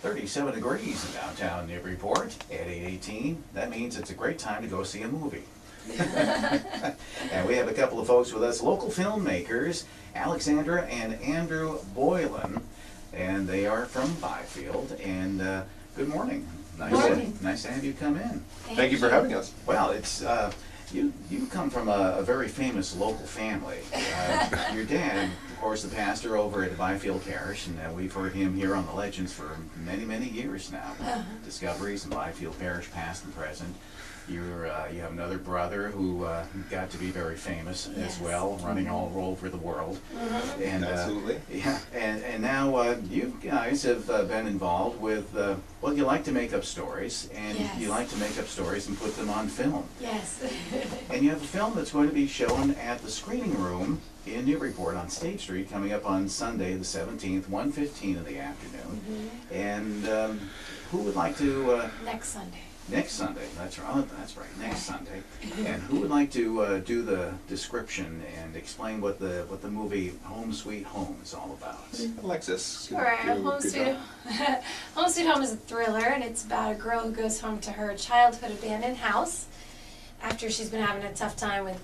37 degrees in downtown Newburyport at 8:18. That means it's a great time to go see a movie. And we have a couple of folks with us, local filmmakers, Alexandra and Andrew Boylan, and they are from Byfield. And good morning. Nice to have you come in. Thank you for having us. Well, it's you come from a very famous local family. Your dad, of course, the pastor over at Byfield Parish, and we've heard him here on the Legends for many years now. Discoveries in Byfield Parish, past and present. You have another brother who got to be very famous as well, running all over the world. And, absolutely. Yeah, and now you guys have been involved with, well, you like to make up stories, and you like to make up stories and put them on film. Yes. And you have a film that's going to be shown at the screening room in Newburyport on State Street coming up on Sunday the 17th, 1:15 in the afternoon. And who would like to... Next Sunday. Next Sunday, that's right, next Sunday. And who would like to do the description and explain what the movie Home Sweet Home is all about? Alexis. Sure. Home Sweet Home is a thriller, and it's about a girl who goes home to her childhood abandoned house after she's been having a tough time with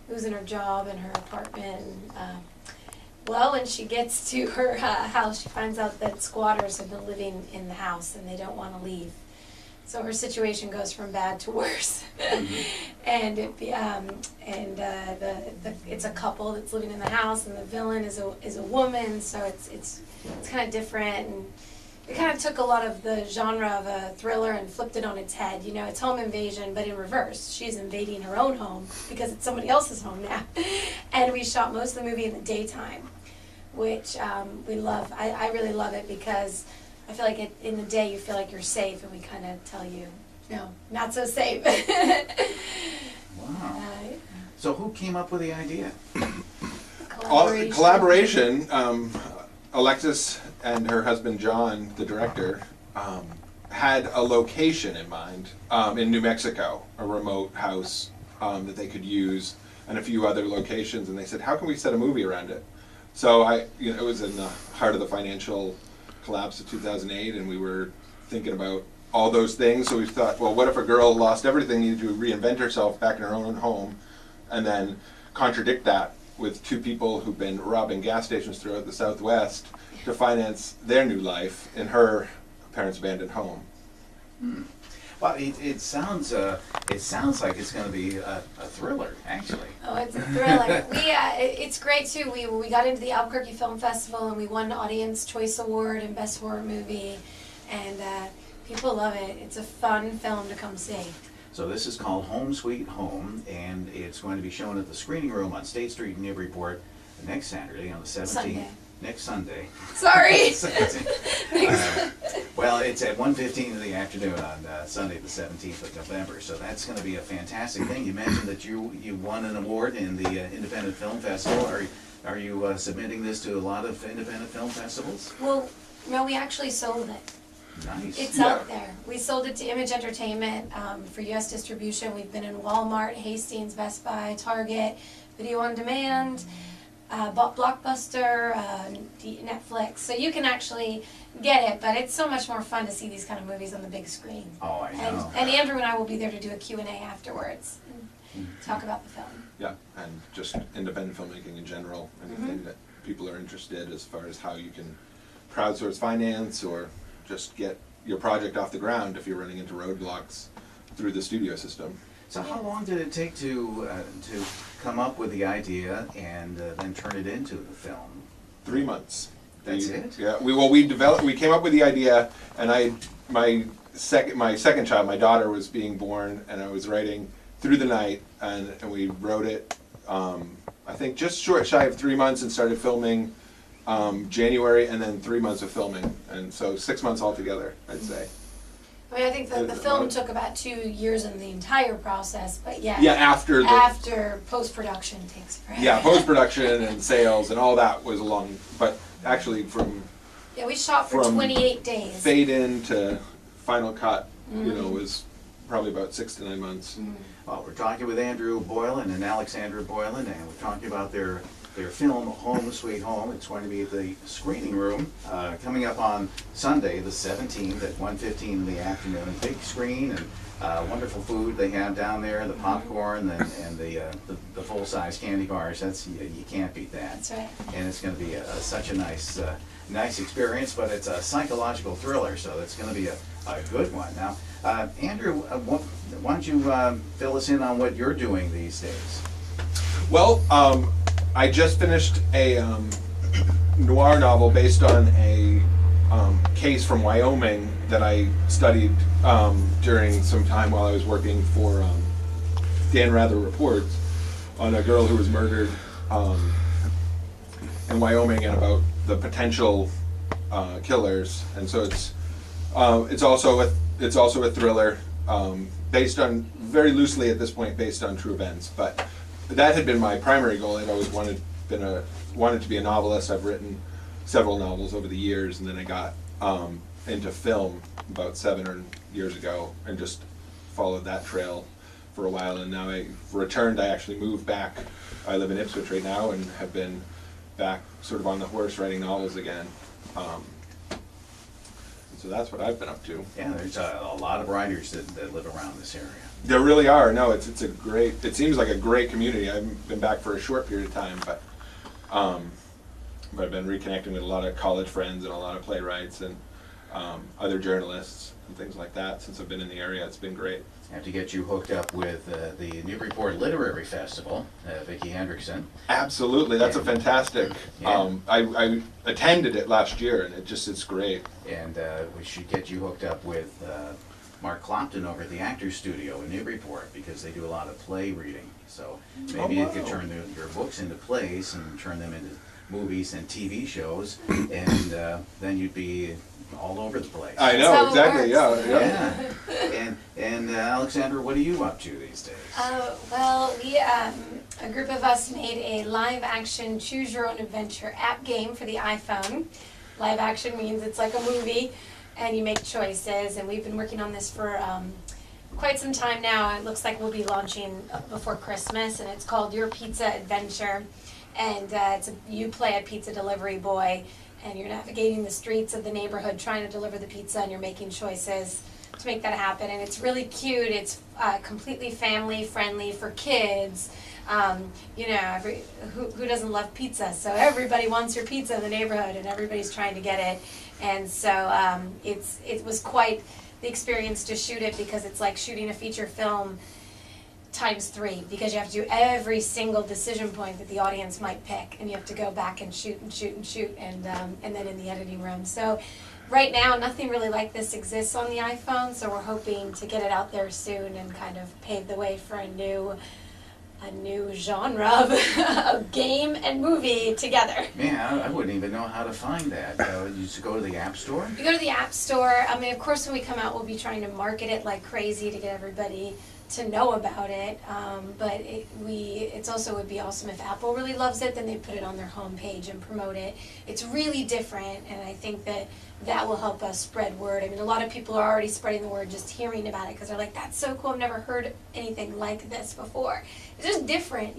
losing her job and her apartment. Well, when she gets to her house, she finds out that squatters have been living in the house and they don't want to leave. So her situation goes from bad to worse, and it's a couple that's living in the house, and the villain is a woman. So it's kind of different, and it kind of took a lot of the genre of a thriller and flipped it on its head. You know, it's home invasion, but in reverse. She's invading her own home because it's somebody else's home now, and we shot most of the movie in the daytime, which we love. I really love it because I feel like in the day you feel like you're safe, and we kind of tell you, no, not so safe. Wow. So who came up with the idea? Collaboration. Alexis and her husband John, the director, had a location in mind in New Mexico, a remote house that they could use, and a few other locations. And they said, how can we set a movie around it? So it was in the heart of the financial collapse of 2008, and we were thinking about all those things. So we thought, well, what if a girl lost everything, needed to reinvent herself back in her own home, and then contradict that with two people who've been robbing gas stations throughout the Southwest to finance their new life in her parents' abandoned home. Well, it sounds like it's going to be a thriller, actually. Oh, it's a thriller. It's great too. We got into the Albuquerque Film Festival, and we won the Audience Choice Award in Best Horror Movie, and people love it. It's a fun film to come see. So this is called Home Sweet Home, and it's going to be shown at the screening room on State Street in Newburyport next Saturday on the 17th. Sunday. Next Sunday. Sorry. Well, it's at 1:15 in the afternoon on Sunday the 17th of November, so that's going to be a fantastic thing. You mentioned that you won an award in the Independent Film Festival. Are you submitting this to a lot of independent film festivals? Well, no, we actually sold it. Nice. It's out there. We sold it to Image Entertainment for U.S. distribution. We've been in Walmart, Hastings, Best Buy, Target, Video on Demand, bought Blockbuster, Netflix. So you can actually get it, but it's so much more fun to see these kind of movies on the big screen. Oh, I know. And Andrew and I will be there to do a Q&A afterwards and talk about the film. Yeah, and just independent filmmaking in general, anything that people are interested as far as how you can crowdsource finance or just get your project off the ground if you're running into roadblocks through the studio system. So how long did it take to come up with the idea and then turn it into the film? 3 months. That's it? Yeah. We came up with the idea, and my second child, my daughter, was being born, and I was writing through the night, and we wrote it. I think just shy of 3 months, and started filming January, and then 3 months of filming, and so 6 months altogether, I'd say. I mean, I think the film took about 2 years in the entire process, but yeah. Yeah, after post-production takes forever. Yeah, post-production and sales and all that was long, but actually from... Yeah, we shot for 28 days. Fade in to final cut, was probably about 6 to 9 months. Well, we're talking with Andrew Boylan and Alexandra Boylan, and we're talking about their film, Home Sweet Home. It's going to be at the screening room coming up on Sunday, the 17th at 1:15 in the afternoon. Big screen and wonderful food they have down there, the popcorn and the full-size candy bars. You can't beat that. That's right. And it's going to be such a nice experience, but it's a psychological thriller, so it's going to be a good one. Now, Andrew, why don't you fill us in on what you're doing these days? Well, I just finished a noir novel based on a case from Wyoming that I studied during some time while I was working for Dan Rather Reports on a girl who was murdered in Wyoming and about the potential killers. And so it's also a thriller based on, very loosely at this point, based on true events. But that had been my primary goal. I'd always wanted to be a novelist. I've written several novels over the years, and then I got into film about 7 years ago and just followed that trail for a while. And now I've returned. I actually moved back. I live in Ipswich right now and have been back sort of on the horse writing novels again. So that's what I've been up to. Yeah, there's a lot of writers that live around this area. There really are. No, it seems like a great community. I've been back for a short period of time, but I've been reconnecting with a lot of college friends and a lot of playwrights and other journalists and things like that since I've been in the area. It's been great. I have to get you hooked up with the Newburyport Literary Festival, Vicki Hendrickson. Absolutely, that's a fantastic. Yeah. I attended it last year, and it's great. And we should get you hooked up with Mark Clopton over at the Actors Studio in Newburyport, because they do a lot of play reading. So maybe you could turn your books into plays and turn them into movies and TV shows, and then you'd be all over the place. I That's know, how it exactly, works. Yeah. And Alexandra, what are you up to these days? Well, we, a group of us made a live action choose your own adventure app game for the iPhone. Live action means it's like a movie and you make choices, and we've been working on this for quite some time now. It looks like we'll be launching before Christmas, and it's called Your Pizza Adventure. And you play a pizza delivery boy, and you're navigating the streets of the neighborhood trying to deliver the pizza, and you're making choices to make that happen. And it's really cute. It's completely family friendly for kids. Who doesn't love pizza? So everybody wants your pizza in the neighborhood, and everybody's trying to get it. And so it was quite the experience to shoot it, because it's like shooting a feature film ×3, because you have to do every single decision point that the audience might pick, and you have to go back and shoot and shoot and shoot, and then in the editing room. So right now, nothing really like this exists on the iPhone, so we're hoping to get it out there soon and kind of pave the way for a new genre of game and movie together. Man, I wouldn't even know how to find that. You just go to the App Store? You go to the App Store. I mean, of course, when we come out, we'll be trying to market it like crazy to get everybody to know about it, but it also would be awesome if Apple really loves it, then they put it on their homepage and promote it. It's really different, and I think that will help us spread word. I mean, a lot of people are already spreading the word just hearing about it, because they're like, that's so cool, I've never heard anything like this before. It's just different,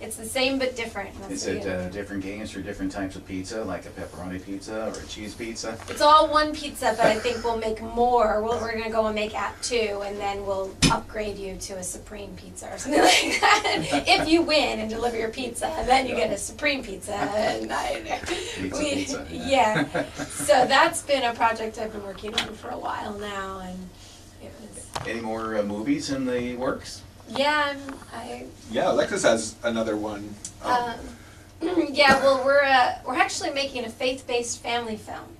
It's the same but different. Is it different games for different types of pizza, like a pepperoni pizza or a cheese pizza? It's all one pizza, but I think we'll make more. We're going to go and make App 2, and then we'll upgrade you to a Supreme Pizza or something like that. If you win and deliver your pizza, then you get a Supreme Pizza. And Pizza. Yeah. So that's been a project I've been working on for a while now, and it was... Any more movies in the works? Yeah, Yeah, Alexis has another one. well, we're actually making a faith-based family film.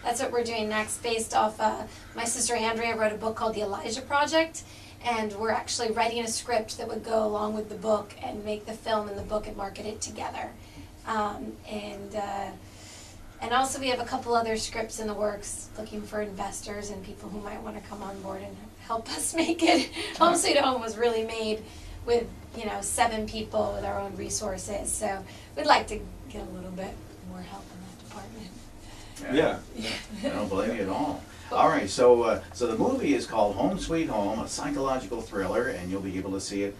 That's what we're doing next, based off my sister Andrea wrote a book called The Elijah Project, and we're actually writing a script that would go along with the book and make the film and the book and market it together. And also we have a couple other scripts in the works, looking for investors and people who might want to come on board and help us make it. Home Sweet Home was really made with 7 people with our own resources, so we'd like to get a little bit more help in that department. Yeah. I don't blame you at all. All right, so the movie is called Home Sweet Home, a psychological thriller, and you'll be able to see it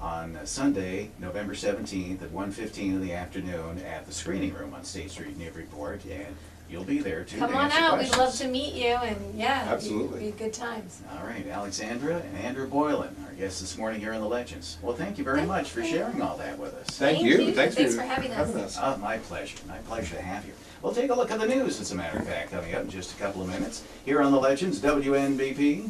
on Sunday, November 17th at 1:15 in the afternoon at the Screening Room on State Street in Newburyport, and you'll be there too. Come to on answer out. We'd questions. love to meet you, and yeah, Absolutely. it'd be good times. All right, Alexandra and Andrew Boylan, our guests this morning here on The Legends. Well, thank you very Thank much for you. sharing all that with us. Thank Thank you. you. Thanks Thanks for having us. My pleasure. My pleasure to have you. We'll take a look at the news, as a matter of fact, coming up in just a couple of minutes here on The Legends, WNBP.